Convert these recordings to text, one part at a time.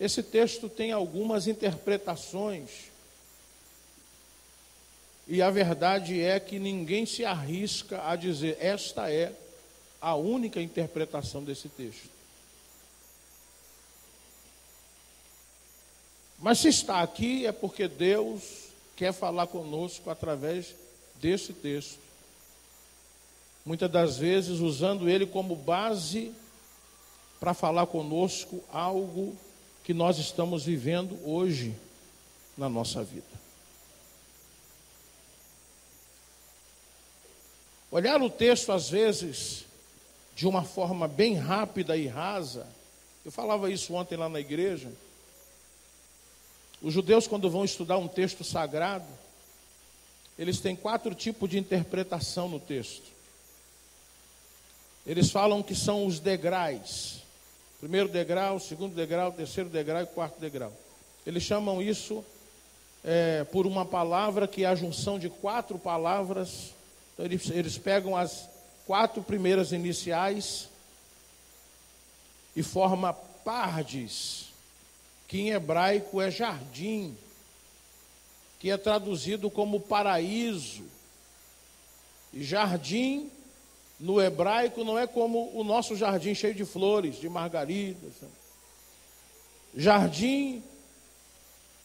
Esse texto tem algumas interpretações, e a verdade é que ninguém se arrisca a dizer, esta é a única interpretação desse texto. Mas se está aqui é porque Deus quer falar conosco através desse texto. Muitas das vezes usando ele como base para falar conosco algo que nós estamos vivendo hoje na nossa vida. Olhar o texto às vezes de uma forma bem rápida e rasa, eu falava isso ontem lá na igreja. Os judeus, quando vão estudar um texto sagrado, eles têm 4 tipos de interpretação no texto. Eles falam que são os degraus. Primeiro degrau, segundo degrau, terceiro degrau e quarto degrau. Eles chamam isso por uma palavra que é a junção de 4 palavras. Então eles pegam as 4 primeiras iniciais e forma pardes, que em hebraico é jardim, que é traduzido como paraíso. E jardim, no hebraico, não é como o nosso jardim cheio de flores, de margaridas. Jardim,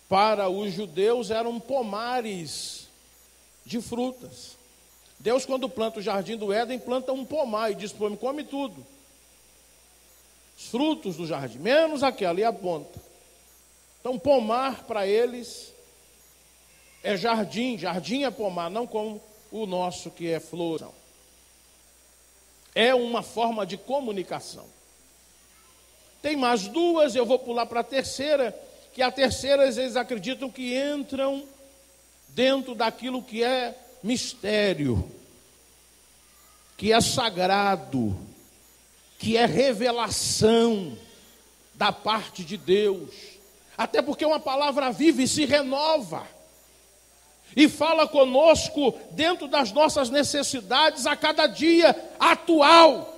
para os judeus, eram pomares de frutas. Deus, quando planta o jardim do Éden, planta um pomar e diz para o homem, come tudo. Os frutos do jardim, menos aquela, e aponta. Então, pomar para eles é jardim, jardim é pomar, não como o nosso que é flor. É uma forma de comunicação. Tem mais 2, eu vou pular para a terceira, que a terceira eles acreditam que entram dentro daquilo que é mistério, que é sagrado, que é revelação da parte de Deus. Até porque uma palavra vive e se renova. E fala conosco dentro das nossas necessidades a cada dia atual.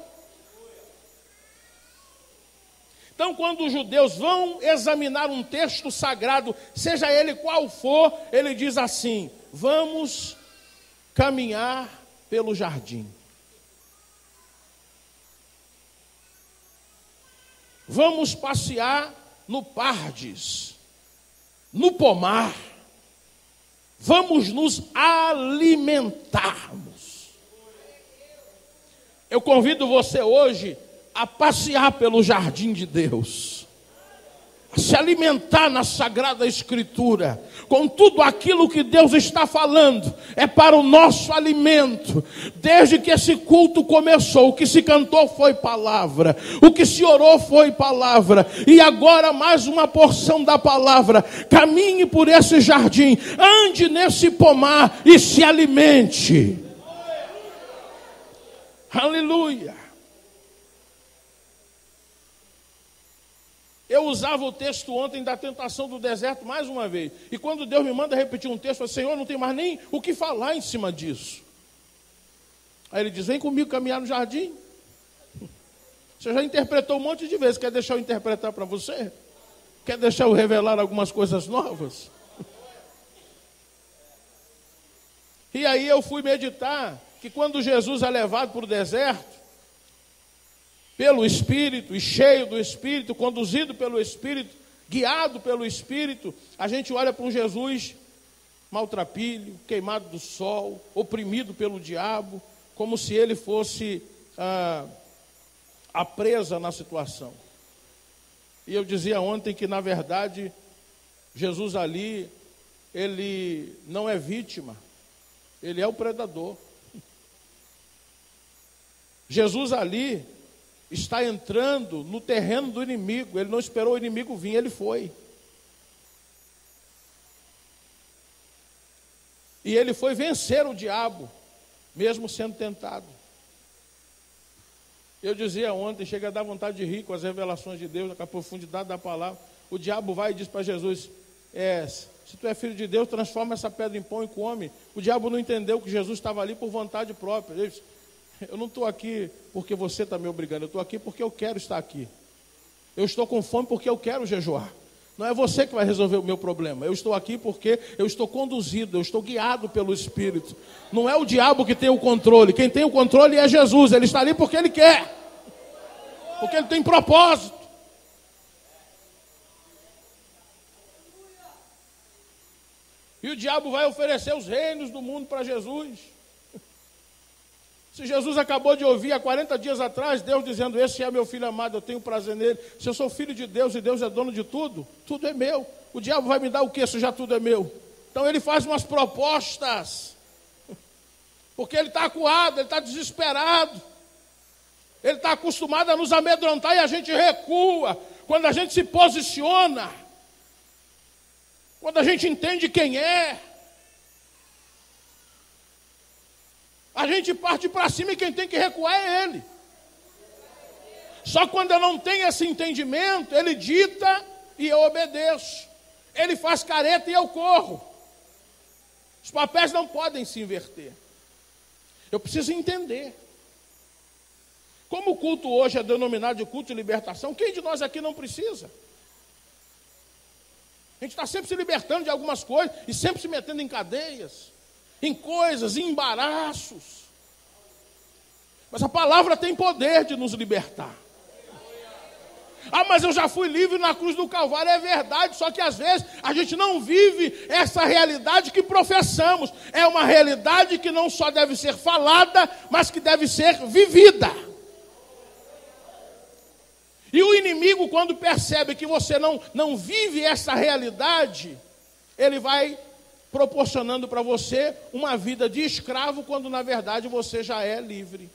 Então, quando os judeus vão examinar um texto sagrado, seja ele qual for, ele diz assim, vamos caminhar pelo jardim. Vamos passear no pardes, no pomar. Vamos nos alimentarmos. Eu convido você hoje a passear pelo jardim de Deus, a se alimentar na Sagrada Escritura, com tudo aquilo que Deus está falando, é para o nosso alimento. Desde que esse culto começou, o que se cantou foi palavra, o que se orou foi palavra, e agora mais uma porção da palavra. Caminhe por esse jardim, ande nesse pomar e se alimente. Aleluia. Eu usava o texto ontem da tentação do deserto mais uma vez. E quando Deus me manda repetir um texto, eu falo, Senhor, não tem mais nem o que falar em cima disso. Aí ele diz, vem comigo caminhar no jardim. Você já interpretou um monte de vezes, quer deixar eu interpretar para você? Quer deixar eu revelar algumas coisas novas? E aí eu fui meditar que quando Jesus é levado para o deserto, pelo Espírito, e cheio do Espírito, conduzido pelo Espírito, guiado pelo Espírito, a gente olha para um Jesus maltrapilho, queimado do sol, oprimido pelo diabo, como se ele fosse a presa na situação. E eu dizia ontem que, na verdade, Jesus ali, ele não é vítima, ele é o predador. Jesus ali está entrando no terreno do inimigo. Ele não esperou o inimigo vir, ele foi. E ele foi vencer o diabo, mesmo sendo tentado. Eu dizia ontem, chega a dar vontade de rir com as revelações de Deus, com a profundidade da palavra. O diabo vai e diz para Jesus, se tu é filho de Deus, transforma essa pedra em pão e come. O diabo não entendeu que Jesus estava ali por vontade própria. Ele disse, eu não estou aqui porque você está me obrigando, eu estou aqui porque eu quero estar aqui. Eu estou com fome porque eu quero jejuar. Não é você que vai resolver o meu problema. Eu estou aqui porque eu estou conduzido, eu estou guiado pelo Espírito. Não é o diabo que tem o controle. Quem tem o controle é Jesus. Ele está ali porque ele quer. Porque ele tem propósito. E o diabo vai oferecer os reinos do mundo para Jesus. Se Jesus acabou de ouvir há 40 dias atrás, Deus dizendo, esse é meu filho amado, eu tenho prazer nele. Se eu sou filho de Deus e Deus é dono de tudo, tudo é meu. O diabo vai me dar o quê se já tudo é meu? Então ele faz umas propostas. Porque ele está acuado, ele está desesperado. Ele está acostumado a nos amedrontar e a gente recua. Quando a gente se posiciona, quando a gente entende quem é, a gente parte para cima e quem tem que recuar é ele. Só quando eu não tenho esse entendimento, ele dita e eu obedeço. Ele faz careta e eu corro. Os papéis não podem se inverter. Eu preciso entender. Como o culto hoje é denominado de culto de libertação, quem de nós aqui não precisa? A gente está sempre se libertando de algumas coisas e sempre se metendo em cadeias, em coisas, em embaraços. Mas a palavra tem poder de nos libertar. Ah, mas eu já fui livre na cruz do Calvário, é verdade, só que às vezes a gente não vive essa realidade que professamos. É uma realidade que não só deve ser falada, mas que deve ser vivida. E o inimigo, quando percebe que você não vive essa realidade, ele vai proporcionando para você uma vida de escravo, quando na verdade você já é livre.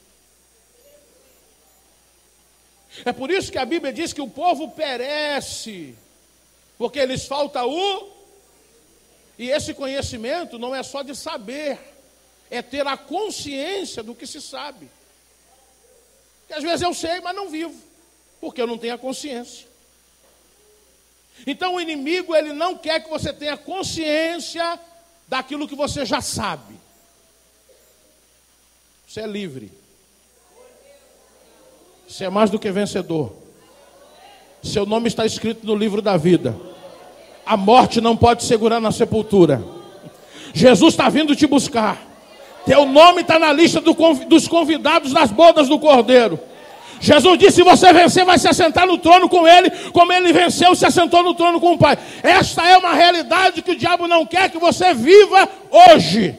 É por isso que a Bíblia diz que o povo perece, porque lhes falta E esse conhecimento não é só de saber, é ter a consciência do que se sabe. Porque às vezes eu sei, mas não vivo, porque eu não tenho a consciência. Então o inimigo, ele não quer que você tenha consciência daquilo que você já sabe. Você é livre. Você é mais do que vencedor. Seu nome está escrito no livro da vida. A morte não pode segurar na sepultura. Jesus está vindo te buscar. Teu nome está na lista dos convidados das bodas do Cordeiro. Jesus disse, se você vencer, vai se assentar no trono com ele, como ele venceu, se assentou no trono com o Pai. Esta é uma realidade que o diabo não quer que você viva hoje.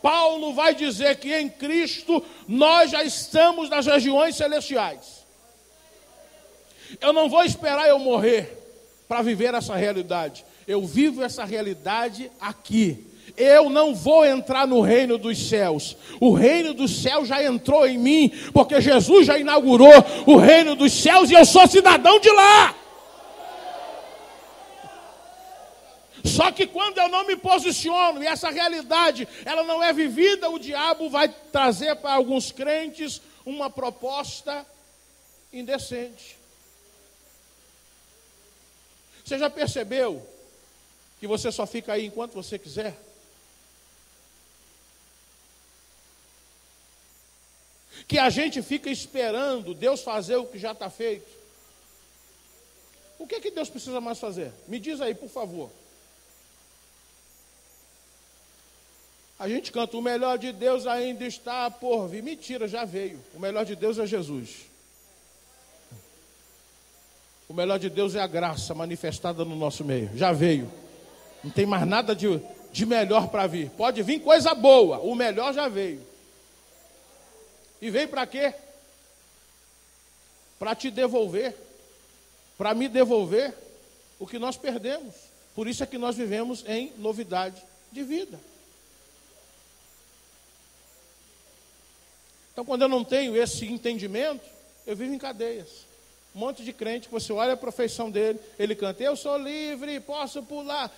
Paulo vai dizer que em Cristo nós já estamos nas regiões celestiais. Eu não vou esperar eu morrer para viver essa realidade. Eu vivo essa realidade aqui. Eu não vou entrar no reino dos céus. O reino dos céus já entrou em mim, porque Jesus já inaugurou o reino dos céus e eu sou cidadão de lá. Só que quando eu não me posiciono e essa realidade ela não é vivida, o diabo vai trazer para alguns crentes uma proposta indecente. Você já percebeu que você só fica aí enquanto você quiser? Que a gente fica esperando Deus fazer o que já está feito? O que Deus precisa mais fazer? Me diz aí, por favor. A gente canta, o melhor de Deus ainda está por vir. Mentira, já veio. O melhor de Deus é Jesus. O melhor de Deus é a graça manifestada no nosso meio. Já veio. Não tem mais nada de melhor para vir. Pode vir coisa boa. O melhor já veio. E veio para quê? Para te devolver. Para me devolver o que nós perdemos. Por isso é que nós vivemos em novidade de vida. Então, quando eu não tenho esse entendimento, eu vivo em cadeias. Um monte de crente que você olha a profissão dele, ele canta, eu sou livre, posso pular,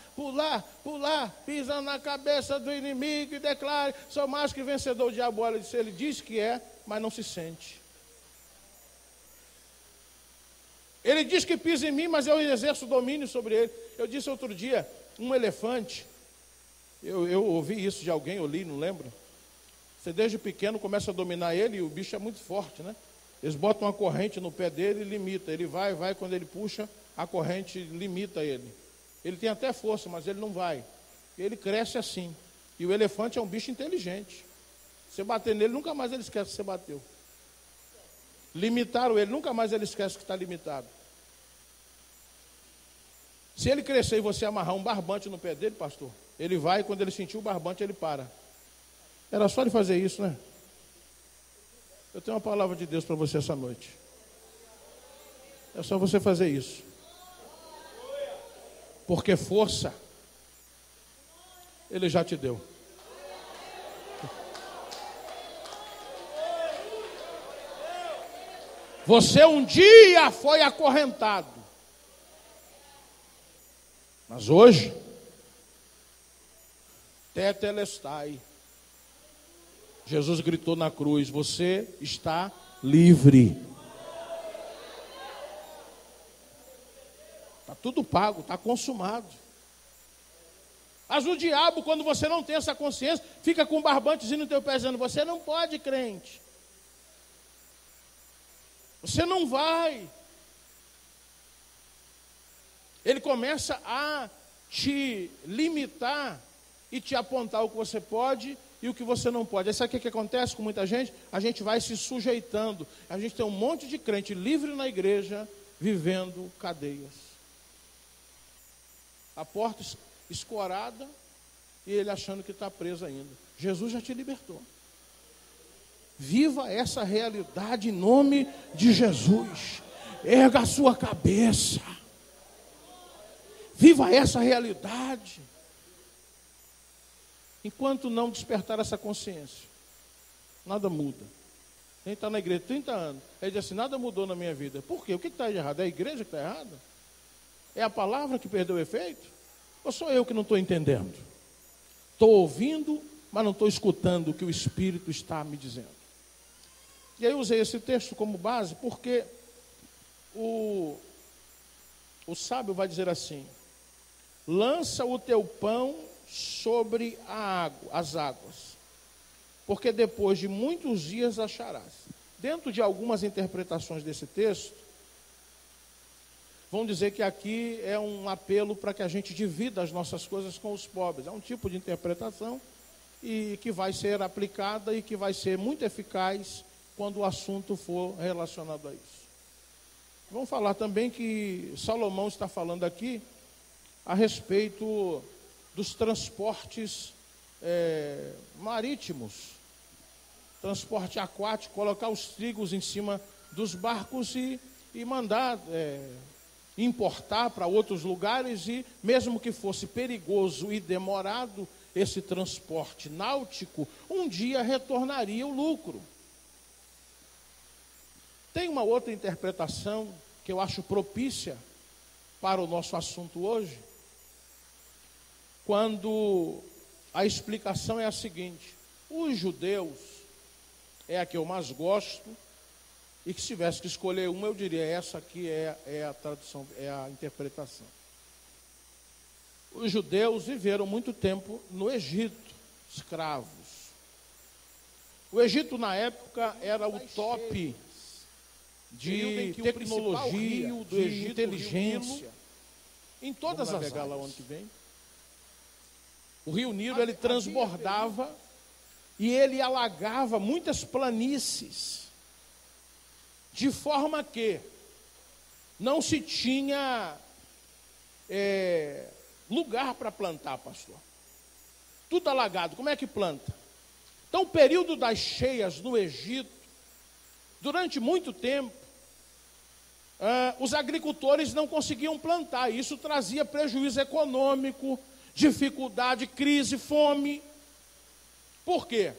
pisando na cabeça do inimigo e declare, sou mais que vencedor. O diabo olha, ele diz que é, mas não se sente. Ele diz que pisa em mim, mas eu exerço domínio sobre ele. Eu disse outro dia, um elefante, eu ouvi isso de alguém, eu li, não lembro. Você desde pequeno começa a dominar ele e o bicho é muito forte, né? Eles botam uma corrente no pé dele e limita. Ele vai, quando ele puxa, a corrente limita ele. Ele tem até força, mas ele não vai. Ele cresce assim. E o elefante é um bicho inteligente. Você bater nele, nunca mais ele esquece que você bateu. Limitaram ele, nunca mais ele esquece que está limitado. Se ele crescer e você amarrar um barbante no pé dele, pastor, ele vai e quando ele sentir o barbante, ele para. Era só ele fazer isso, né? Eu tenho uma palavra de Deus para você essa noite. É só você fazer isso. Porque força, Ele já te deu. Você um dia foi acorrentado. Mas hoje, tetelestai. Jesus gritou na cruz, você está livre. Está tudo pago, está consumado. Mas o diabo, quando você não tem essa consciência, fica com um barbantezinho no teu pé dizendo, você não pode, crente. Você não vai. Ele começa a te limitar e te apontar o que você pode e o que você não pode. Aí sabe o que acontece com muita gente? A gente vai se sujeitando. A gente tem um monte de crente livre na igreja, vivendo cadeias. A porta escorada e ele achando que está preso ainda. Jesus já te libertou. Viva essa realidade em nome de Jesus. Erga a sua cabeça. Viva essa realidade. Enquanto não despertar essa consciência, nada muda. Quem está na igreja 30 anos, ele diz assim, nada mudou na minha vida. Por quê? O que está errado? É a igreja que está errada? É a palavra que perdeu o efeito? Ou sou eu que não estou entendendo? Estou ouvindo, mas não estou escutando o que o Espírito está me dizendo. E aí eu usei esse texto como base, porque o sábio vai dizer assim, lança o teu pão sobre as águas, porque depois de muitos dias acharás. Dentro de algumas interpretações desse texto, vão dizer que aqui é um apelo para que a gente divida as nossas coisas com os pobres. É um tipo de interpretação e que vai ser aplicada e que vai ser muito eficaz quando o assunto for relacionado a isso. Vamos falar também que Salomão está falando aqui a respeito dos transportes marítimos, transporte aquático, colocar os trigos em cima dos barcos e mandar importar para outros lugares e mesmo que fosse perigoso e demorado, esse transporte náutico, um dia retornaria o lucro. Tem uma outra interpretação que eu acho propícia para o nosso assunto hoje, quando a explicação é a seguinte, os judeus, é a que eu mais gosto, e que se tivesse que escolher uma, eu diria, essa aqui é a tradução, é a interpretação. Os judeus viveram muito tempo no Egito, escravos. O Egito, na época, era o top de tecnologia, de inteligência, em todas as áreas. Lá o ano que vem. O rio Nilo, ele transbordava e ele alagava muitas planícies, de forma que não se tinha lugar para plantar, pastor. Tudo alagado, como é que planta? Então, o período das cheias no Egito, durante muito tempo, os agricultores não conseguiam plantar. Isso trazia prejuízo econômico, dificuldade, crise, fome. Por quê?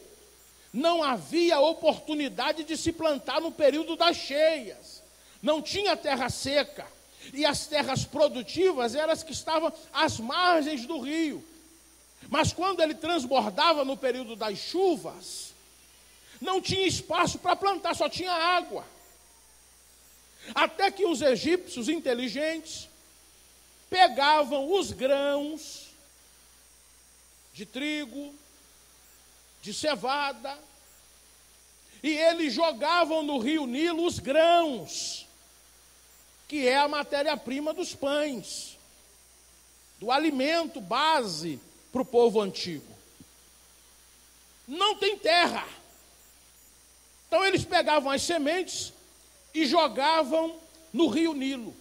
Não havia oportunidade de se plantar no período das cheias. Não tinha terra seca. E as terras produtivas eram as que estavam às margens do rio. Mas quando ele transbordava no período das chuvas, não tinha espaço para plantar, só tinha água. Até que os egípcios inteligentes pegavam os grãos de trigo, de cevada, e eles jogavam no rio Nilo os grãos. que é a matéria-prima dos pães, do alimento base para o povo antigo. Não tem terra. Então eles pegavam as sementes e jogavam no rio Nilo.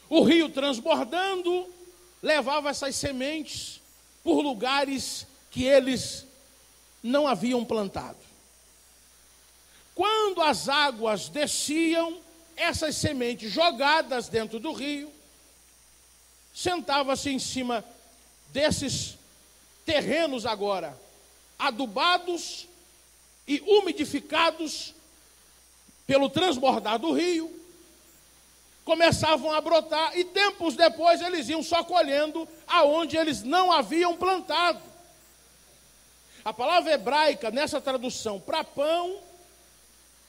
O rio transbordando, levava essas sementes por lugares que eles não haviam plantado. Quando as águas desciam, essas sementes jogadas dentro do rio, sentava-se em cima desses terrenos agora, adubados e umidificados pelo transbordar do rio, começavam a brotar e tempos depois eles iam só colhendo aonde eles não haviam plantado. A palavra hebraica nessa tradução para pão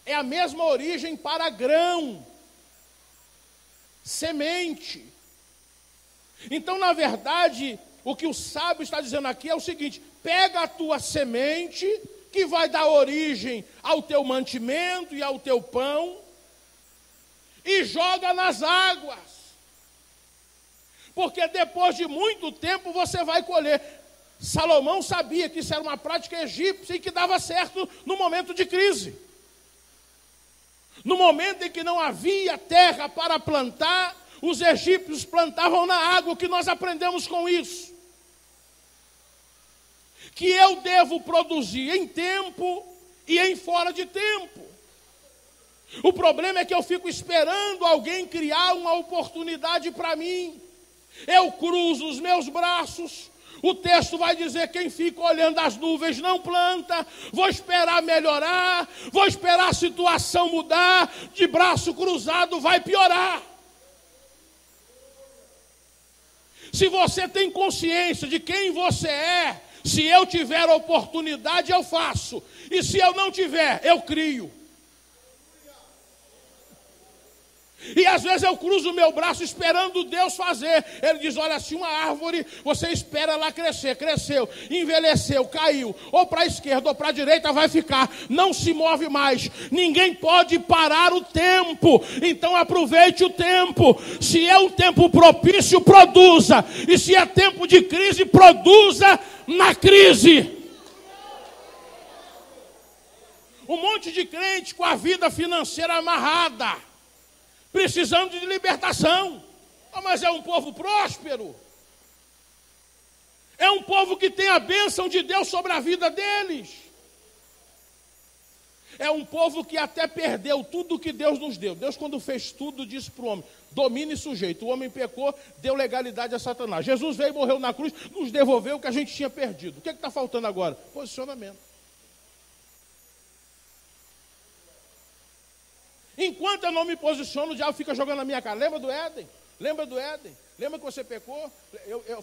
é a mesma origem para grão, semente. Então, na verdade, o que o sábio está dizendo aqui é o seguinte: pega a tua semente, que vai dar origem ao teu mantimento e ao teu pão, e joga nas águas. Porque depois de muito tempo você vai colher. Salomão sabia que isso era uma prática egípcia e que dava certo no momento de crise. No momento em que não havia terra para plantar, os egípcios plantavam na água. O que nós aprendemos com isso? Que eu devo produzir em tempo e em fora de tempo. O problema é que eu fico esperando alguém criar uma oportunidade para mim. Eu cruzo os meus braços. O texto vai dizer: quem fica olhando as nuvens não planta. Vou esperar melhorar, vou esperar a situação mudar. De braço cruzado vai piorar. Se você tem consciência de quem você é, se eu tiver oportunidade eu faço, e se eu não tiver, eu crio. E às vezes eu cruzo o meu braço esperando Deus fazer. Ele diz: olha, se uma árvore, você espera ela crescer, cresceu, envelheceu, caiu, ou para a esquerda ou para a direita vai ficar, não se move mais. Ninguém pode parar o tempo, então aproveite o tempo. Se é um tempo propício, produza, e se é tempo de crise, produza na crise. Um monte de crente com a vida financeira amarrada, precisando de libertação. Mas é um povo próspero. É um povo que tem a bênção de Deus sobre a vida deles. É um povo que até perdeu tudo que Deus nos deu. Deus, quando fez tudo, disse para o homem: domine e sujeito. O homem pecou, deu legalidade a Satanás. Jesus veio e morreu na cruz, nos devolveu o que a gente tinha perdido. O que está faltando agora? Posicionamento. Enquanto eu não me posiciono, o diabo fica jogando na minha cara. Lembra do Éden? Lembra do Éden? Lembra que você pecou?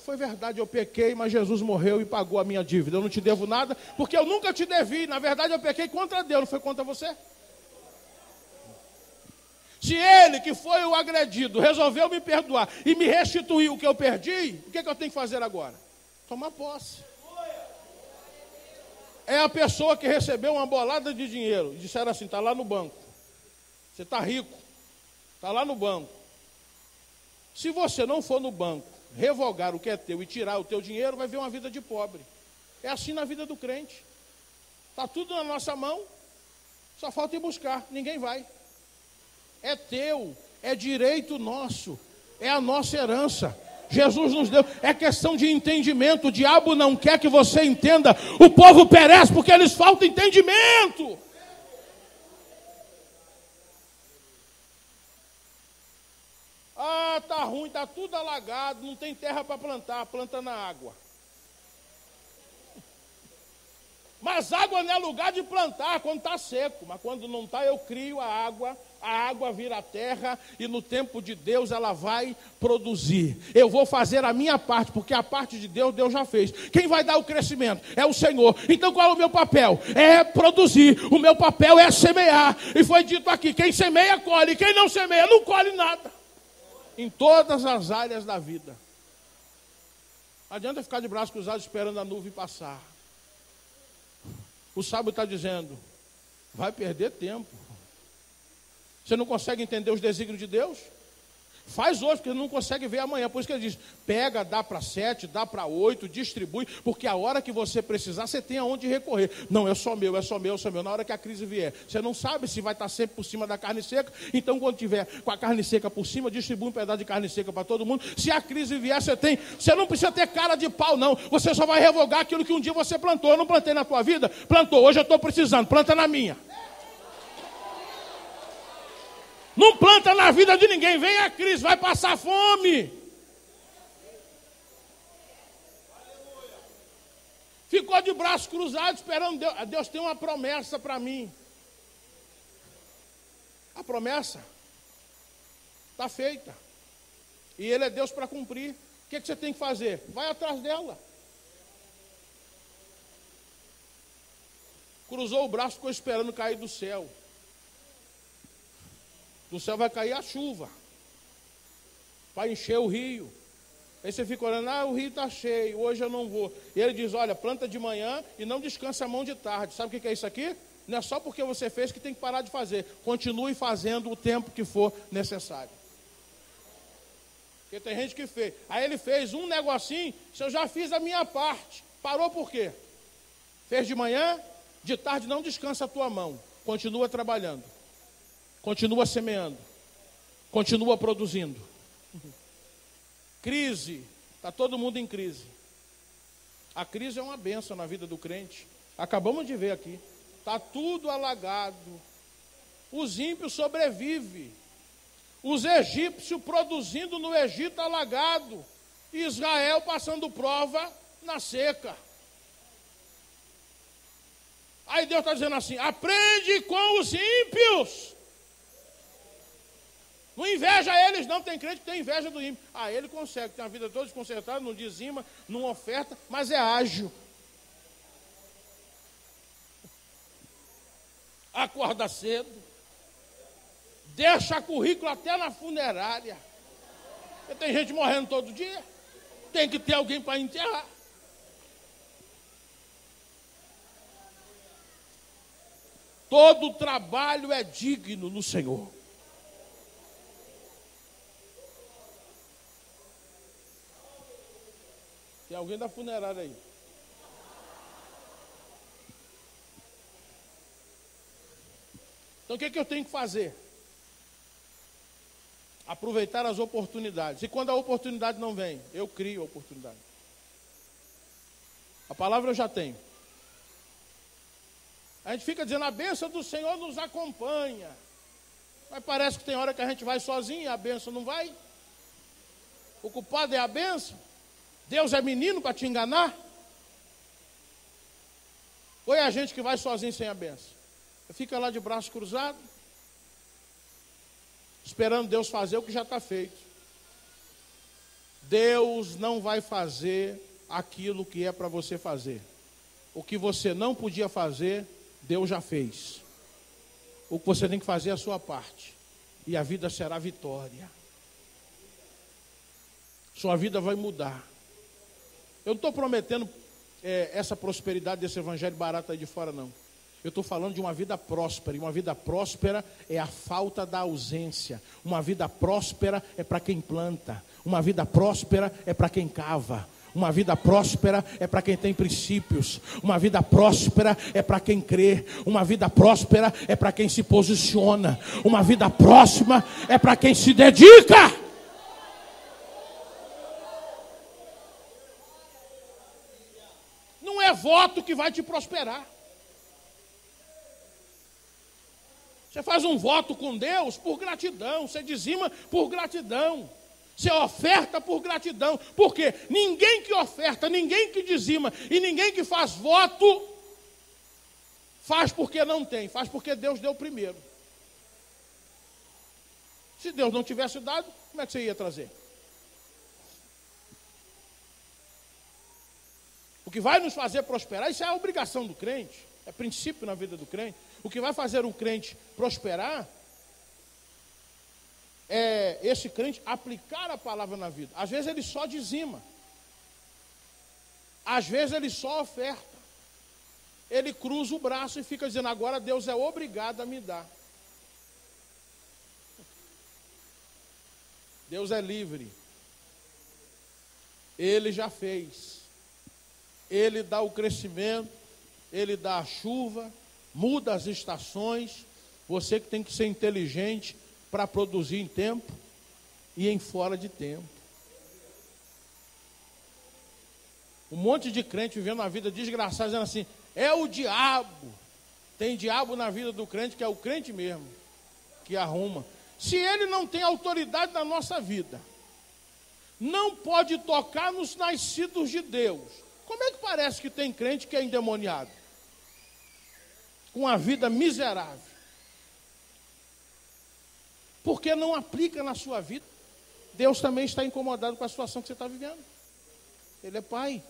Foi verdade, eu pequei, mas Jesus morreu e pagou a minha dívida. Eu não te devo nada, porque eu nunca te devi. Na verdade, eu pequei contra Deus, não foi contra você. Se ele, que foi o agredido, resolveu me perdoar e me restituir o que eu perdi, o que eu tenho que fazer agora? Tomar posse. É a pessoa que recebeu uma bolada de dinheiro e disseram assim: está lá no banco. Você está rico, está lá no banco. Se você não for no banco, revogar o que é teu e tirar o teu dinheiro, vai ver uma vida de pobre. É assim na vida do crente. Está tudo na nossa mão, só falta ir buscar, ninguém vai. É teu, é direito nosso, é a nossa herança. Jesus nos deu, é questão de entendimento. O diabo não quer que você entenda. O povo perece porque eles faltam entendimento. Ah, tá ruim, tá tudo alagado, não tem terra para plantar, planta na água. Mas água não é lugar de plantar quando está seco, mas quando não está eu crio a água vira terra e no tempo de Deus ela vai produzir. Eu vou fazer a minha parte, porque a parte de Deus, Deus já fez. Quem vai dar o crescimento? É o Senhor. Então qual é o meu papel? É produzir. O meu papel é semear. E foi dito aqui, quem semeia colhe, quem não semeia não colhe nada. Em todas as áreas da vida. Não adianta ficar de braços cruzados esperando a nuvem passar. O sábio está dizendo: vai perder tempo. Você não consegue entender os desígnios de Deus? Faz hoje, porque não consegue ver amanhã. Por isso que ele diz, pega, dá para 7, dá para 8, distribui, porque a hora que você precisar, você tem aonde recorrer. Não, é só meu, é só meu, é só meu. Na hora que a crise vier, você não sabe se vai estar sempre por cima da carne seca. Então, quando tiver com a carne seca por cima, distribui um pedaço de carne seca para todo mundo. Se a crise vier, você tem. Você não precisa ter cara de pau, não. Você só vai revogar aquilo que um dia você plantou. Eu não plantei na tua vida? Plantou. Hoje eu estou precisando. Planta na minha. Não planta na vida de ninguém. Vem a crise, vai passar fome. Ficou de braços cruzados esperando Deus. Deus tem uma promessa para mim. A promessa está feita. E Ele é Deus para cumprir. O que você tem que fazer? Vai atrás dela. Cruzou o braço, ficou esperando cair do céu. Do céu vai cair a chuva. Vai encher o rio. Aí você fica olhando, o rio está cheio, hoje eu não vou. E ele diz, olha, planta de manhã e não descansa a mão de tarde. Sabe o que é isso aqui? Não é só porque você fez que tem que parar de fazer. Continue fazendo o tempo que for necessário. Porque tem gente que fez. Aí ele fez um negocinho, se eu já fiz a minha parte. Parou por quê? Fez de manhã, de tarde não descansa a tua mão. Continua trabalhando. Continua semeando. Continua produzindo. Crise. Está todo mundo em crise. A crise é uma bênção na vida do crente. Acabamos de ver aqui. Está tudo alagado. Os ímpios sobrevivem. Os egípcios produzindo no Egito alagado. Israel passando prova na seca. Aí Deus está dizendo assim, aprende com os ímpios. Não inveja eles, não. Tem crente que tem inveja do ímpio. Ele consegue, tem a vida toda desconcertada, não dizima, não oferta, mas é ágil. Acorda cedo. Deixa currículo até na funerária. Porque tem gente morrendo todo dia. Tem que ter alguém para enterrar. Todo trabalho é digno no Senhor. Tem alguém da funerária aí. Então o que eu tenho que fazer? Aproveitar as oportunidades. E quando a oportunidade não vem, eu crio a oportunidade. A palavra eu já tenho. A gente fica dizendo, a bênção do Senhor nos acompanha. Mas parece que tem hora que a gente vai sozinho e a bênção não vai. O culpado é a bênção. Deus é menino para te enganar? Ou é a gente que vai sozinho sem a bênção? Fica lá de braço cruzado, esperando Deus fazer o que já está feito. Deus não vai fazer aquilo que é para você fazer. O que você não podia fazer, Deus já fez. O que você tem que fazer é a sua parte. E a vida será vitória. Sua vida vai mudar. Eu não estou prometendo essa prosperidade desse evangelho barato aí de fora, não. Eu estou falando de uma vida próspera. E uma vida próspera é a falta da ausência. Uma vida próspera é para quem planta. Uma vida próspera é para quem cava. Uma vida próspera é para quem tem princípios. Uma vida próspera é para quem crê. Uma vida próspera é para quem se posiciona. Uma vida próxima é para quem se dedica. Não é voto que vai te prosperar. Você faz um voto com Deus por gratidão. Você dizima por gratidão. Você oferta por gratidão. Por quê? Ninguém que oferta, ninguém que dizima e ninguém que faz voto faz porque não tem, faz porque Deus deu primeiro. Se Deus não tivesse dado, como é que você ia trazer? O que vai nos fazer prosperar, isso é a obrigação do crente, é princípio na vida do crente. O que vai fazer um crente prosperar é esse crente aplicar a palavra na vida. Às vezes ele só dizima. Às vezes ele só oferta. Ele cruza o braço e fica dizendo, agora Deus é obrigado a me dar. Deus é livre. Ele já fez. Ele dá o crescimento, Ele dá a chuva, muda as estações. Você que tem que ser inteligente para produzir em tempo e em fora de tempo. Um monte de crente vivendo uma vida desgraçada, dizendo assim, é o diabo. Tem diabo na vida do crente, que é o crente mesmo, que arruma. Se ele não tem autoridade na nossa vida, não pode tocar nos nascidos de Deus. Como é que parece que tem crente que é endemoniado? Com a vida miserável. Porque não aplica na sua vida. Deus também está incomodado com a situação que você está vivendo. Ele é pai.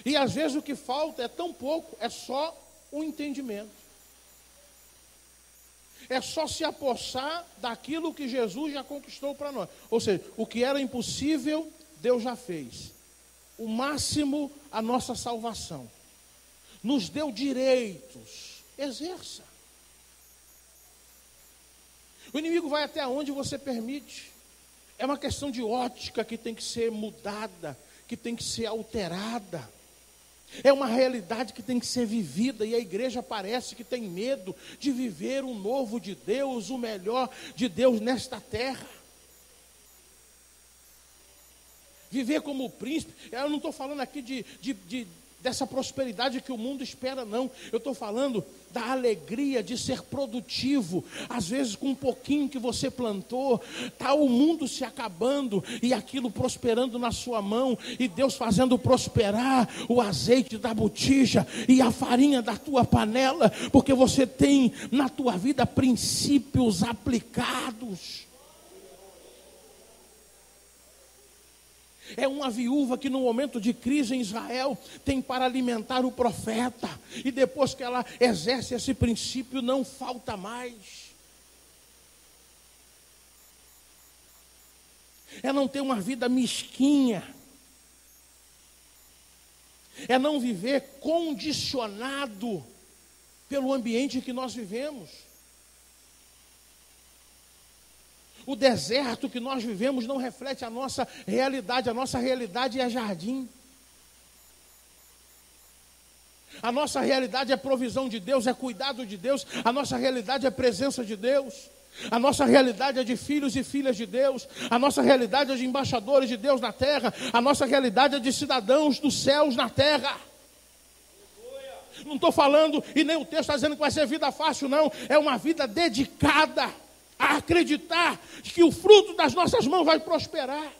E às vezes o que falta é tão pouco, é só o entendimento. É só se apossar daquilo que Jesus já conquistou para nós. Ou seja, o que era impossível, Deus já fez. O máximo, a nossa salvação. Nos deu direitos. Exerça. O inimigo vai até onde você permite. É uma questão de ótica que tem que ser mudada, que tem que ser alterada. É uma realidade que tem que ser vivida, e a igreja parece que tem medo de viver o novo de Deus, o melhor de Deus nesta terra. Viver como príncipe. Eu não estou falando aqui dessa prosperidade que o mundo espera, não. Eu estou falando da alegria de ser produtivo. Às vezes com um pouquinho que você plantou, está o mundo se acabando e aquilo prosperando na sua mão, e Deus fazendo prosperar o azeite da botija e a farinha da tua panela, porque você tem na tua vida princípios aplicados. É uma viúva que no momento de crise em Israel tem para alimentar o profeta. E depois que ela exerce esse princípio, não falta mais. É não ter uma vida mesquinha. É não viver condicionado pelo ambiente que nós vivemos. O deserto que nós vivemos não reflete a nossa realidade é jardim. A nossa realidade é provisão de Deus, é cuidado de Deus, a nossa realidade é presença de Deus, a nossa realidade é de filhos e filhas de Deus, a nossa realidade é de embaixadores de Deus na terra, a nossa realidade é de cidadãos dos céus na terra. Não estou falando, e nem o texto está dizendo que vai ser vida fácil, não, é uma vida dedicada a acreditar que o fruto das nossas mãos vai prosperar.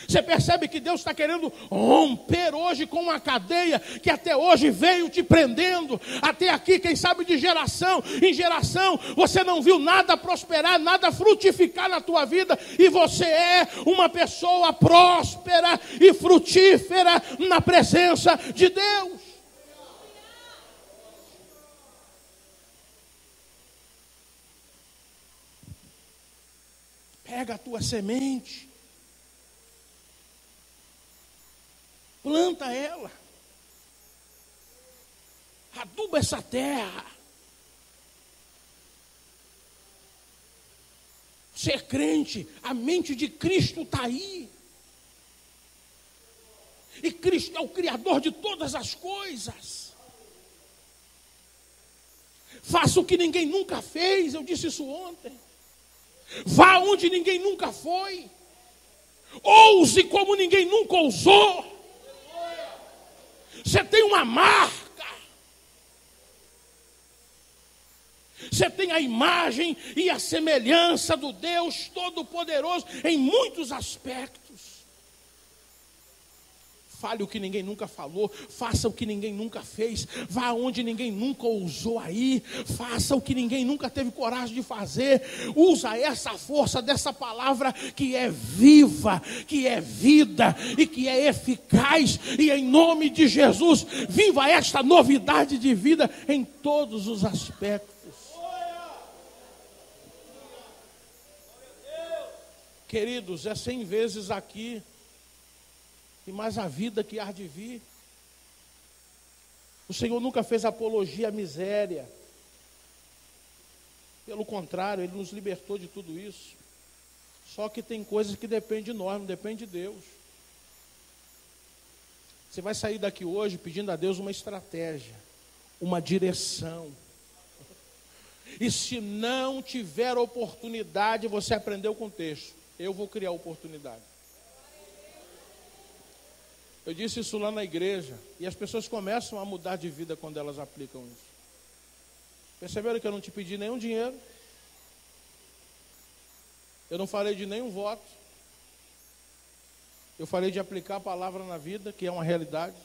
Você percebe que Deus está querendo romper hoje com uma cadeia que até hoje veio te prendendo, até aqui, quem sabe de geração em geração, você não viu nada prosperar, nada frutificar na tua vida, e você é uma pessoa próspera e frutífera na presença de Deus. Pega a tua semente, planta ela, aduba essa terra. Ser crente, a mente de Cristo está aí. E Cristo é o Criador de todas as coisas. Faça o que ninguém nunca fez, eu disse isso ontem. Vá onde ninguém nunca foi. Ouse como ninguém nunca ousou. Você tem uma marca. Você tem a imagem e a semelhança do Deus Todo-Poderoso em muitos aspectos. Fale o que ninguém nunca falou, faça o que ninguém nunca fez, vá onde ninguém nunca ousou ir, faça o que ninguém nunca teve coragem de fazer. Usa essa força dessa palavra que é viva, que é vida e que é eficaz, e em nome de Jesus, viva esta novidade de vida em todos os aspectos. Queridos, é 100 vezes aqui e mais a vida que há de vir. O Senhor nunca fez apologia à miséria. Pelo contrário, Ele nos libertou de tudo isso. Só que tem coisas que dependem de nós, não depende de Deus. Você vai sair daqui hoje pedindo a Deus uma estratégia, uma direção. E se não tiver oportunidade, você aprendeu com o texto. Eu vou criar oportunidade. Eu disse isso lá na igreja. E as pessoas começam a mudar de vida quando elas aplicam isso. Perceberam que eu não te pedi nenhum dinheiro? Eu não falei de nenhum voto. Eu falei de aplicar a palavra na vida, que é uma realidade.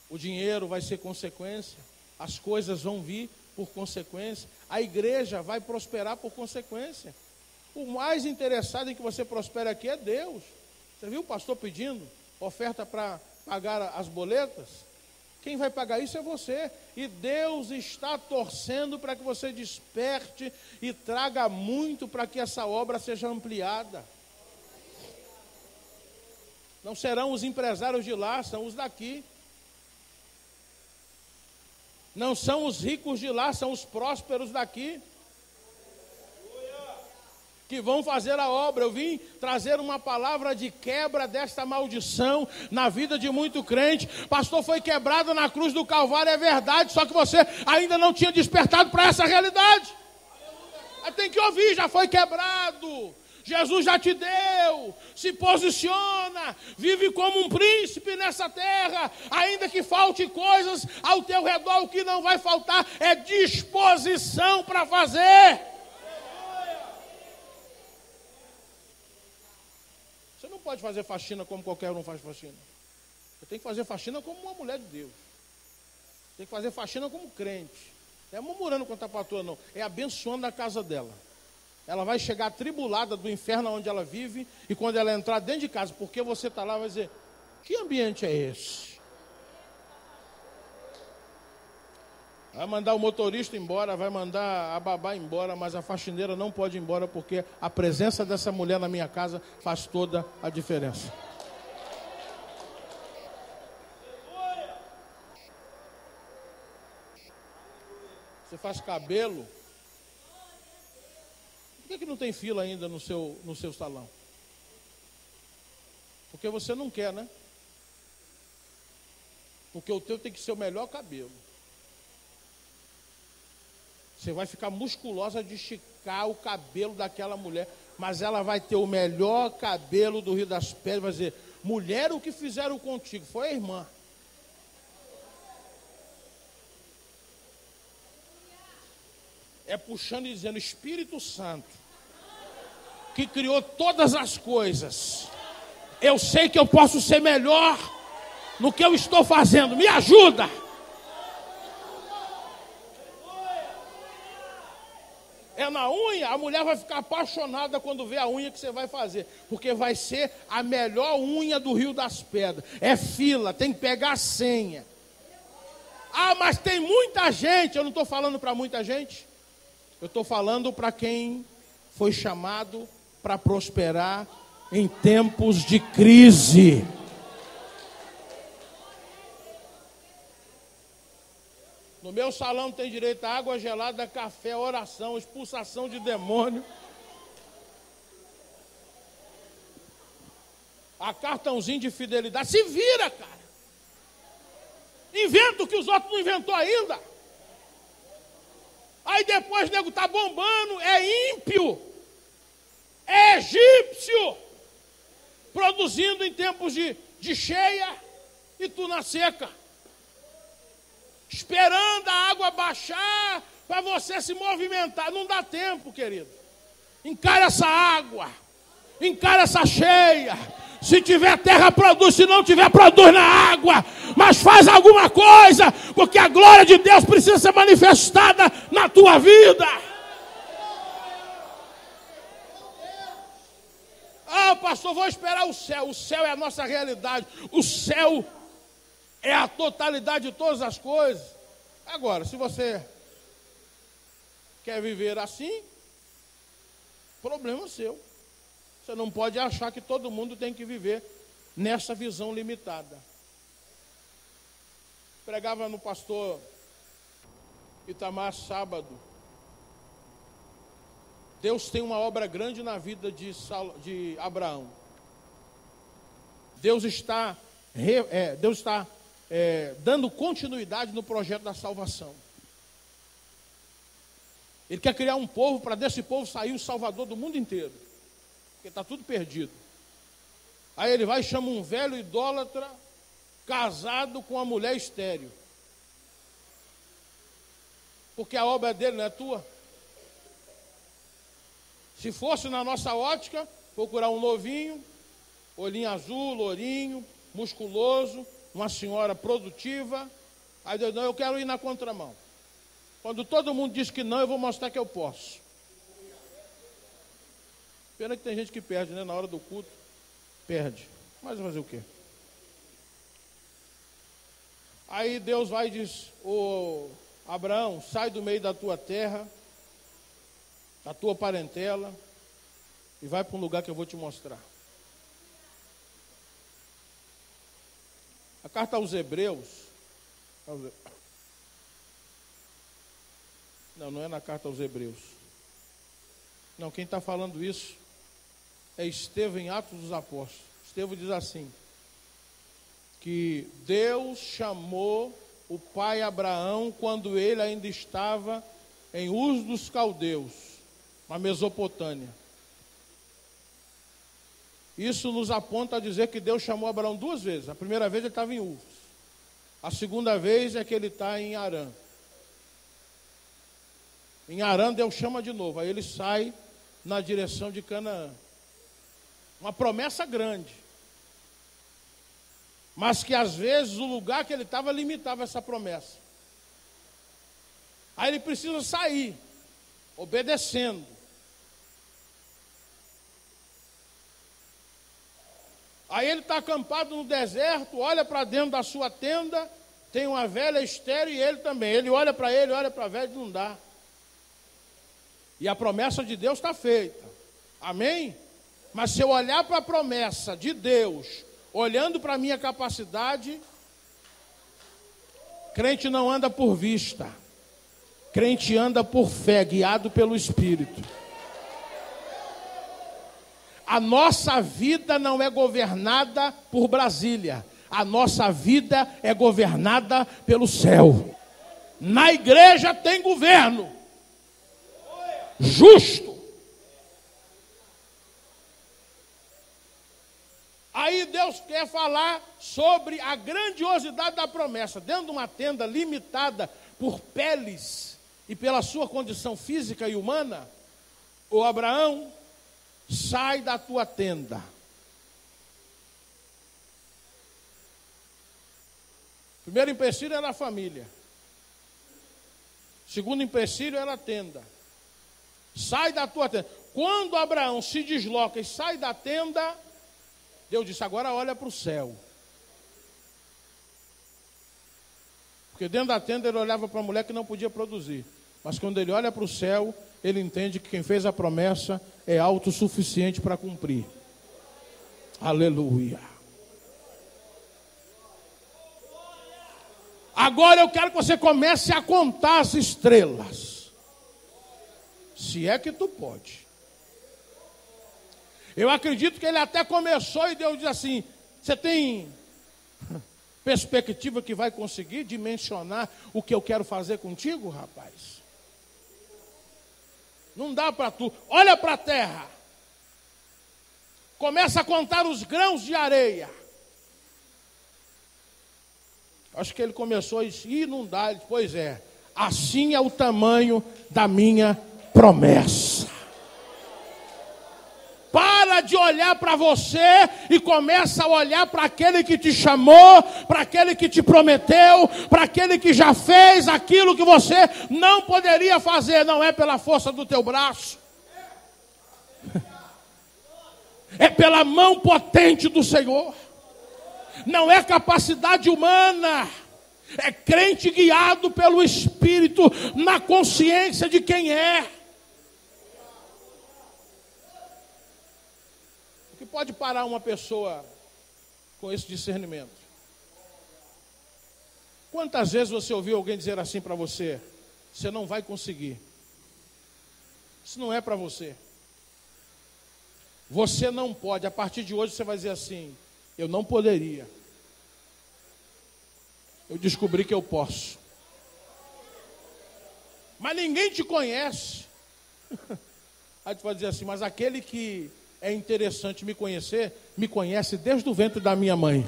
O dinheiro vai ser consequência. As coisas vão vir por consequência. A igreja vai prosperar por consequência. O mais interessado em que você prospere aqui é Deus. Você viu o pastor pedindo oferta para pagar as boletas? Quem vai pagar isso é você. E Deus está torcendo para que você desperte e traga muito para que essa obra seja ampliada. Não serão os empresários de lá, são os daqui. Não são os ricos de lá, são os prósperos daqui que vão fazer a obra. Eu vim trazer uma palavra de quebra desta maldição na vida de muito crente. Pastor, foi quebrado na cruz do Calvário, é verdade, só que você ainda não tinha despertado para essa realidade. Tem que ouvir, já foi quebrado. Jesus já te deu, se posiciona, vive como um príncipe nessa terra, ainda que falte coisas ao teu redor, o que não vai faltar é disposição para fazer. Você não pode fazer faxina como qualquer um faz faxina. Você tem que fazer faxina como uma mulher de Deus. Tem que fazer faxina como crente. Não é murmurando contra a patroa, não. É abençoando a casa dela. Ela vai chegar atribulada do inferno onde ela vive, e quando ela entrar dentro de casa, porque você está lá, vai dizer: que ambiente é esse? Vai mandar o motorista embora, vai mandar a babá embora, mas a faxineira não pode ir embora, porque a presença dessa mulher na minha casa faz toda a diferença. Você faz cabelo. Por que não tem fila ainda no seu salão? Porque você não quer, né? Porque o teu tem que ser o melhor cabelo. Você vai ficar musculosa de esticar o cabelo daquela mulher, mas ela vai ter o melhor cabelo do Rio das Pedras. Vai dizer: mulher, o que fizeram contigo? Foi a irmã. É puxando e dizendo: Espírito Santo, que criou todas as coisas, eu sei que eu posso ser melhor no que eu estou fazendo, me ajuda. É na unha, a mulher vai ficar apaixonada quando vê a unha que você vai fazer, porque vai ser a melhor unha do Rio das Pedras. É fila, tem que pegar a senha. Ah, mas tem muita gente. Eu não estou falando para muita gente. Eu estou falando para quem foi chamado para prosperar em tempos de crise. No meu salão tem direito a água gelada, café, oração, expulsação de demônio. A cartãozinho de fidelidade. Se vira, cara. Inventa o que os outros não inventou ainda. Aí depois o nego tá bombando, é ímpio, é egípcio, produzindo em tempos de cheia, e tu na seca, esperando a água baixar para você se movimentar. Não dá tempo, querido. Encara essa água, encara essa cheia. Se tiver terra, produz. Se não tiver, produz na água. Mas faz alguma coisa, porque a glória de Deus precisa ser manifestada na tua vida. Ah, pastor, vou esperar o céu. O céu é a nossa realidade. O céu é a totalidade de todas as coisas. Agora, se você quer viver assim, problema seu. Você não pode achar que todo mundo tem que viver nessa visão limitada. Pregava no pastor Itamar, sábado, Deus tem uma obra grande na vida de Abraão. Deus está dando continuidade no projeto da salvação. Ele quer criar um povo, para desse povo sair o Salvador do mundo inteiro, porque está tudo perdido. Aí ele vai e chama um velho idólatra casado com uma mulher estéril, porque a obra dele não é tua. Se fosse na nossa ótica, procurar um novinho, olhinho azul, lourinho, musculoso, uma senhora produtiva. Aí Deus, não, eu quero ir na contramão. Quando todo mundo diz que não, eu vou mostrar que eu posso. Pena que tem gente que perde, né? Na hora do culto, perde. Mas fazer o quê? Aí Deus vai e diz, ô Abraão, sai do meio da tua terra, da tua parentela, e vai para um lugar que eu vou te mostrar. A carta aos Hebreus, não é na carta aos Hebreus. Não, quem está falando isso é Estevão em Atos dos Apóstolos. Estevão diz assim, que Deus chamou o pai Abraão quando ele ainda estava em Uz dos Caldeus, na Mesopotâmia. Isso nos aponta a dizer que Deus chamou Abraão duas vezes. A primeira vez ele estava em Uz. A segunda vez é que ele está em Harã. Em Harã Deus chama de novo. Aí ele sai na direção de Canaã. Uma promessa grande. Mas que às vezes o lugar que ele estava limitava essa promessa. Aí ele precisa sair, obedecendo. Aí ele está acampado no deserto, olha para dentro da sua tenda, tem uma velha estéril e ele também. Ele olha para ele, olha para a velha e não dá. E a promessa de Deus está feita. Amém? Mas se eu olhar para a promessa de Deus, olhando para a minha capacidade, crente não anda por vista. Crente anda por fé, guiado pelo Espírito. A nossa vida não é governada por Brasília. A nossa vida é governada pelo céu. Na igreja tem governo justo. Aí Deus quer falar sobre a grandiosidade da promessa. Dentro de uma tenda limitada por peles e pela sua condição física e humana, o Abraão, sai da tua tenda. Primeiro empecilho era a família. Segundo empecilho era a tenda. Sai da tua tenda. Quando Abraão se desloca e sai da tenda, Deus disse, agora olha para o céu. Porque dentro da tenda ele olhava para a mulher que não podia produzir. Mas quando ele olha para o céu, ele entende que quem fez a promessa é autossuficiente para cumprir. Aleluia. Agora eu quero que você comece a contar as estrelas. Se é que tu pode. Eu acredito que ele até começou e Deus diz assim, você tem perspectiva que vai conseguir dimensionar o que eu quero fazer contigo, rapaz? Não dá para tu. Olha para a terra. Começa a contar os grãos de areia. Acho que ele começou a dizer, ih, não dá. Ele disse, pois é, assim é o tamanho da minha promessa. Para de olhar para você e começa a olhar para aquele que te chamou, para aquele que te prometeu, para aquele que já fez aquilo que você não poderia fazer. Não é pela força do teu braço. É pela mão potente do Senhor. Não é capacidade humana. É crente guiado pelo Espírito na consciência de quem é. Pode parar uma pessoa com esse discernimento. Quantas vezes você ouviu alguém dizer assim para você? Você não vai conseguir. Isso não é para você. Você não pode. A partir de hoje você vai dizer assim: eu não poderia. Eu descobri que eu posso. Mas ninguém te conhece. Aí tu vai dizer assim: mas aquele que é interessante me conhecer, me conhece desde o ventre da minha mãe.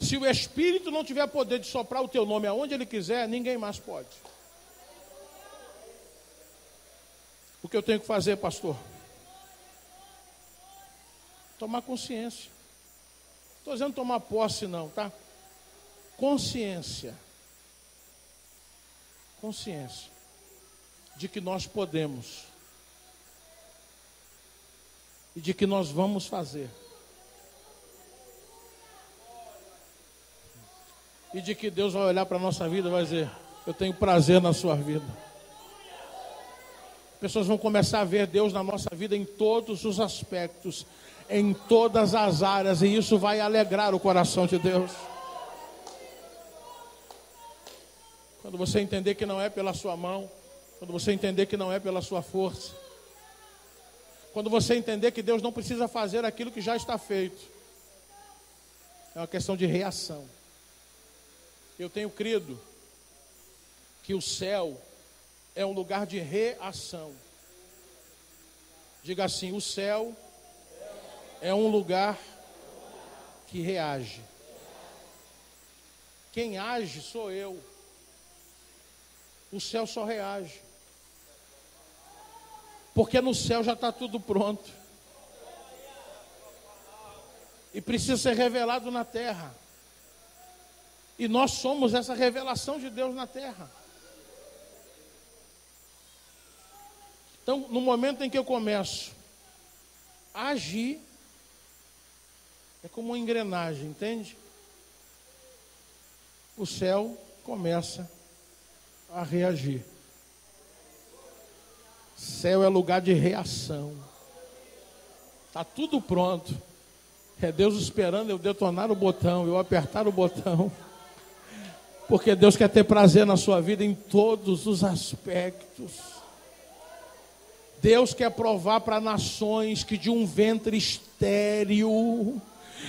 Se o Espírito não tiver poder de soprar o teu nome aonde ele quiser, ninguém mais pode. O que eu tenho que fazer, pastor? Tomar consciência. Não estou dizendo tomar posse não, tá? Consciência. Consciência de que nós podemos e de que nós vamos fazer. E de que Deus vai olhar para a nossa vida e vai dizer: eu tenho prazer na sua vida. Pessoas vão começar a ver Deus na nossa vida em todos os aspectos, em todas as áreas, e isso vai alegrar o coração de Deus. Quando você entender que não é pela sua mão, quando você entender que não é pela sua força, quando você entender que Deus não precisa fazer aquilo que já está feito, é uma questão de reação. Eu tenho crido que o céu é um lugar de reação. Diga assim: o céu é um lugar que reage. Quem age sou eu. O céu só reage. Porque no céu já está tudo pronto. E precisa ser revelado na terra. E nós somos essa revelação de Deus na terra. Então, no momento em que eu começo a agir, é como uma engrenagem, entende? O céu começa a reagir. Céu é lugar de reação. Está tudo pronto. É Deus esperando eu detonar o botão, eu apertar o botão. Porque Deus quer ter prazer na sua vida em todos os aspectos. Deus quer provar para nações que de um ventre estéril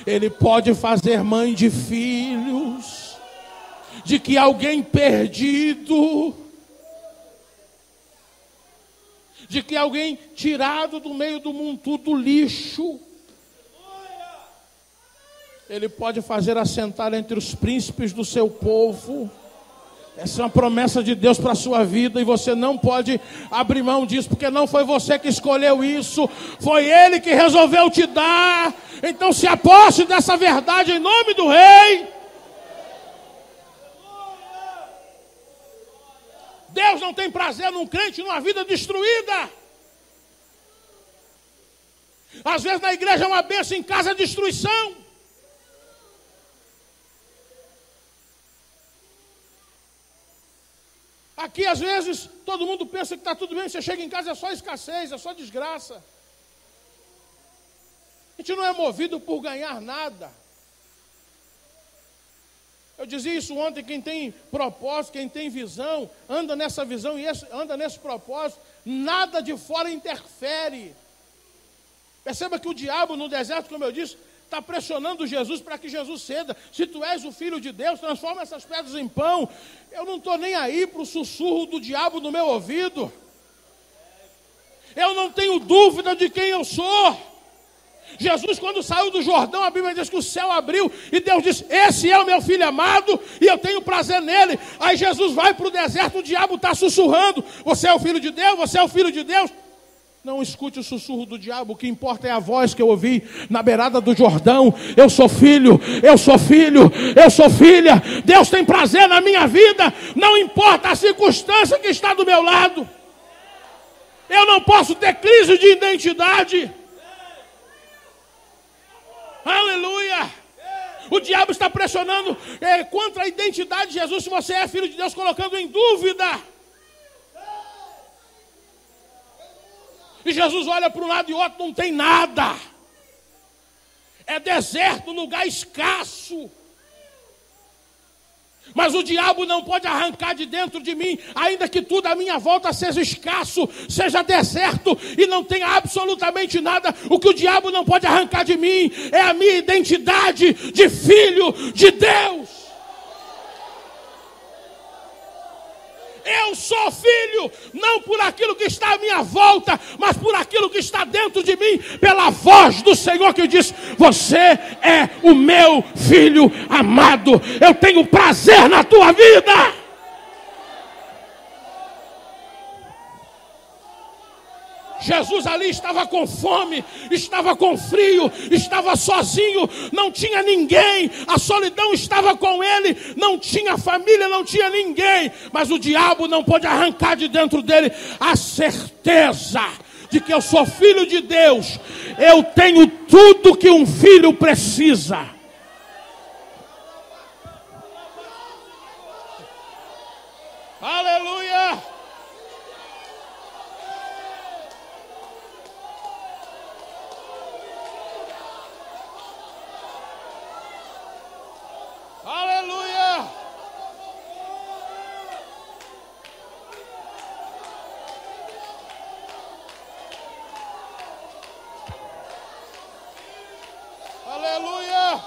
Ele pode fazer mãe de filhos. De que alguém perdido, de que alguém tirado do meio do mundo do lixo, Ele pode fazer assentar entre os príncipes do seu povo. Essa é uma promessa de Deus para a sua vida, e você não pode abrir mão disso, porque não foi você que escolheu isso, foi Ele que resolveu te dar. Então se aposte dessa verdade em nome do Rei. Deus não tem prazer num crente numa vida destruída. Às vezes na igreja é uma bênção, em casa é destruição. Aqui às vezes todo mundo pensa que está tudo bem, você chega em casa é só escassez, é só desgraça. A gente não é movido por ganhar nada. Eu dizia isso ontem: quem tem propósito, quem tem visão, anda nessa visão e anda nesse propósito, nada de fora interfere. Perceba que o diabo no deserto, como eu disse, está pressionando Jesus para que Jesus ceda. Se tu és o Filho de Deus, transforma essas pedras em pão. Eu não estou nem aí para o sussurro do diabo no meu ouvido. Eu não tenho dúvida de quem eu sou. Jesus, quando saiu do Jordão, a Bíblia diz que o céu abriu e Deus disse: esse é o meu filho amado e eu tenho prazer nele. Aí Jesus vai para o deserto, o diabo está sussurrando: você é o Filho de Deus, você é o Filho de Deus. Não escute o sussurro do diabo, o que importa é a voz que eu ouvi na beirada do Jordão: eu sou filho, eu sou filho, eu sou filha, Deus tem prazer na minha vida, não importa a circunstância que está do meu lado. Eu não posso ter crise de identidade. Aleluia! O diabo está pressionando contra a identidade de Jesus, se você é filho de Deus, colocando em dúvida. E Jesus olha para um lado e outro, não tem nada. É deserto, lugar escasso. Mas o diabo não pode arrancar de dentro de mim, ainda que tudo à minha volta seja escasso, seja deserto e não tenha absolutamente nada. O que o diabo não pode arrancar de mim é a minha identidade de filho de Deus. Eu sou filho, não por aquilo que está à minha volta, mas por aquilo que está dentro de mim, pela voz do Senhor que diz: você é o meu filho amado, eu tenho prazer na tua vida. Jesus ali estava com fome, estava com frio, estava sozinho, não tinha ninguém, a solidão estava com ele, não tinha família, não tinha ninguém, mas o diabo não pôde arrancar de dentro dele a certeza de que eu sou filho de Deus, eu tenho tudo que um filho precisa. Aleluia! Aleluia! Aleluia!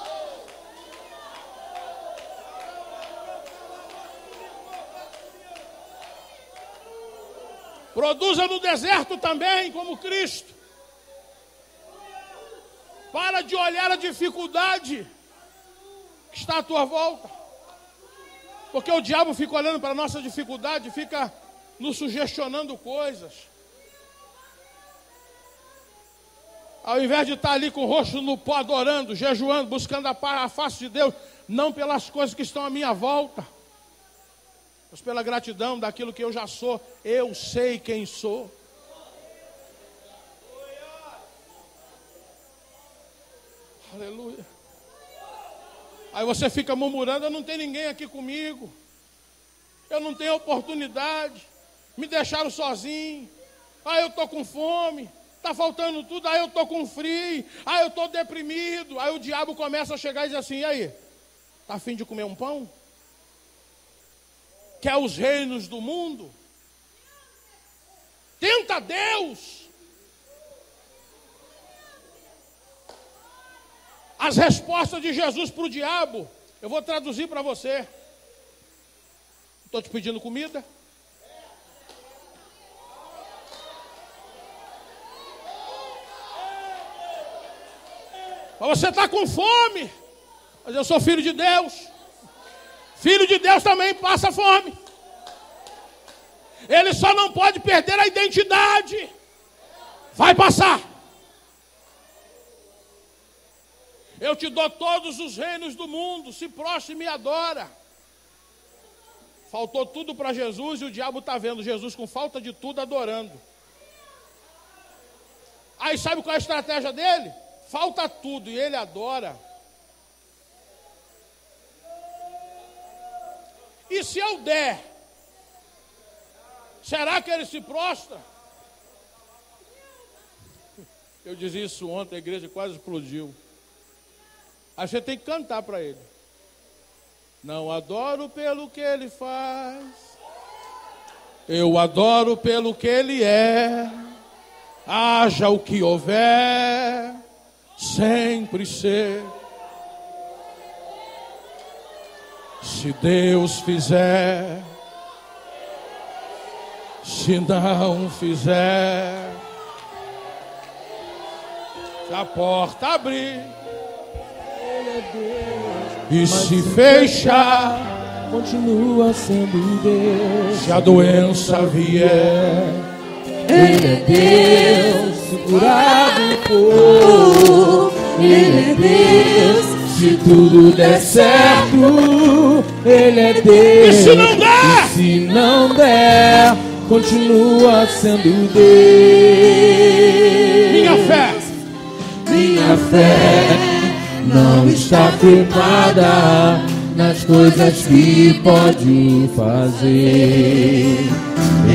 Produza no deserto também, como Cristo. Para de olhar a dificuldade que está à tua volta, porque o diabo fica olhando para a nossa dificuldade, fica nos sugestionando coisas, ao invés de estar ali com o rosto no pó, adorando, jejuando, buscando a face de Deus, não pelas coisas que estão à minha volta, mas pela gratidão daquilo que eu já sou. Eu sei quem sou. Aleluia. Aí você fica murmurando: eu não tenho ninguém aqui comigo, eu não tenho oportunidade, me deixaram sozinho, eu estou com fome, está faltando tudo, eu estou com frio, eu estou deprimido. Aí o diabo começa a chegar e diz assim: e aí, está a fim de comer um pão? Quer os reinos do mundo? Tenta Deus. As respostas de Jesus para o diabo, eu vou traduzir para você. Estou te pedindo comida? Mas você está com fome. Mas eu sou filho de Deus. Filho de Deus também passa fome. Ele só não pode perder a identidade. Vai passar. Eu te dou todos os reinos do mundo, se prostre e me adora. Faltou tudo para Jesus e o diabo está vendo Jesus com falta de tudo adorando. Aí sabe qual é a estratégia dele? Falta tudo e ele adora. E se eu der, será que ele se prostra? Eu dizia isso ontem, a igreja quase explodiu. Aí você tem que cantar para ele. Não adoro pelo que ele faz, eu adoro pelo que ele é. Haja o que houver, sempre ser. Se Deus fizer, se não fizer, se a porta abrir e se fechar, continua sendo Deus. Se a doença vier, Ele é Deus. Se curado for, Ele é Deus. Se tudo der certo, Ele é Deus. E se não der? E se não der, continua sendo Deus. Minha fé não está firmada nas coisas que pode fazer.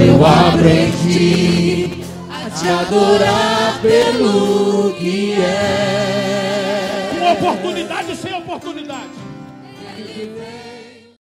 Eu aprendi a te adorar pelo que é. Com oportunidade ou sem oportunidade.